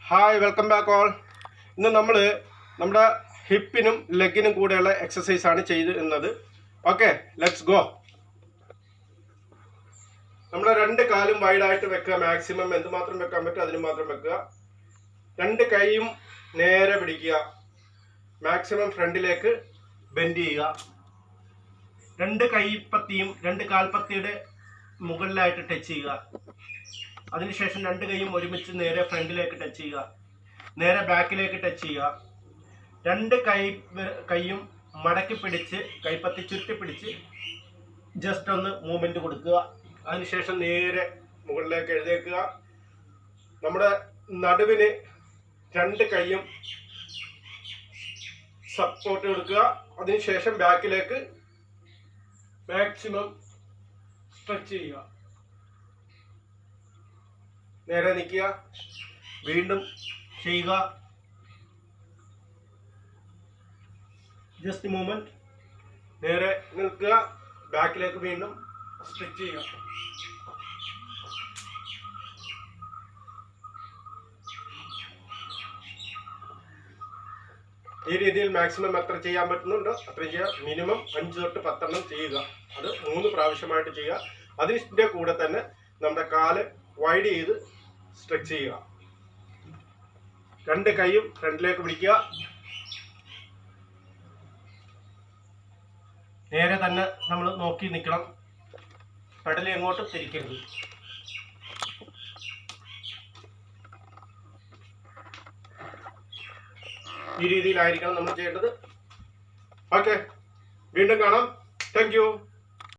Hi, welcome back all. ഇന്ന് നമ്മൾ നമ്മുടെ ഹിപ്പിനും ലെഗിനും കൂടെയുള്ള എക്സസൈസാണ് ചെയ്യുന്നത്. Okay, let's go. നമ്മുടെ രണ്ട് കാലും വൈഡായിട്ട് വെക്കുക. മാക്സിമം എന്തുമാത്രം വെക്കാൻ പറ്റും അതിന് മാത്രം വെക്കുക. രണ്ട് കൈയും നേരെ പിടിക്കുക. മാക്സിമം ഫ്രണ്ടിലേക്ക് ബെൻഡ് ചെയ്യുക. രണ്ട് കൈപ്പത്തിയും രണ്ട് കാൽപ്പത്തിയുടെ മുകളിലായിട്ട് ടച്ച് ചെയ്യുക. അതിനുശേഷം രണ്ട് കൈയും ഒരുമിച്ച് നേരെ ഫ്രണ്ടിലേക്ക് ടച്ച് ചെയ്യുക. നേരെ ബാക്കിലേക്ക് ടച്ച് ചെയ്യുക. രണ്ട് കൈയും മടക്കി പിടിച്ച് കൈപ്പത്തി ചുറ്റി പിടിച്ച് ജസ്റ്റ് ഒന്ന് മൂവ്മെന്റ് കൊടുക്കുക. അതിനുശേഷം നേരെ മുകളിലേക്ക് എഴുന്നേൽക്കുക. നമ്മുടെ നടുവിന് രണ്ട് കൈയും സപ്പോർട്ട് കൊടുക്കുക. അതിനുശേഷം ബാക്കിലേക്ക് മാക്സിമം സ്ട്രെച്ച് ചെയ്യുക. നേരെ നിൽക്കുക. വീണ്ടും ചെയ്യുക. Just movement. നേരെ നിൽക്കുക. ബാക്കിലേക്ക് വീണ്ടും സ്ട്രെച്ച് ചെയ്യുക. ഈ രീതിയിൽ മാക്സിമം എത്ര ചെയ്യാൻ പറ്റുന്നുണ്ടോ അത്രയും ചെയ്യുക. മിനിമം 5 തൊട്ട് 10 ചെയ്യുക. അത് 3 പ്രാവശ്യമായിട്ട് ചെയ്യുക. അതിൻ്റെ കൂടെ തന്നെ നമ്മുടെ കാല് വൈഡ് ചെയ്ത് സ്ട്രെച്ച് ചെയ്യുക. രണ്ട് കൈയും ഫ്രണ്ടിലേക്ക് പിടിക്കുക. നേരെ തന്നെ നമ്മൾ നോക്കി നിൽക്കണം. പെടലി എങ്ങോട്ടും തിരിക്കരുത്. ഈ രീതിയിലായിരിക്കണം നമ്മൾ ചെയ്യേണ്ടത്. ഓക്കെ, വീണ്ടും കാണാം. Thank you.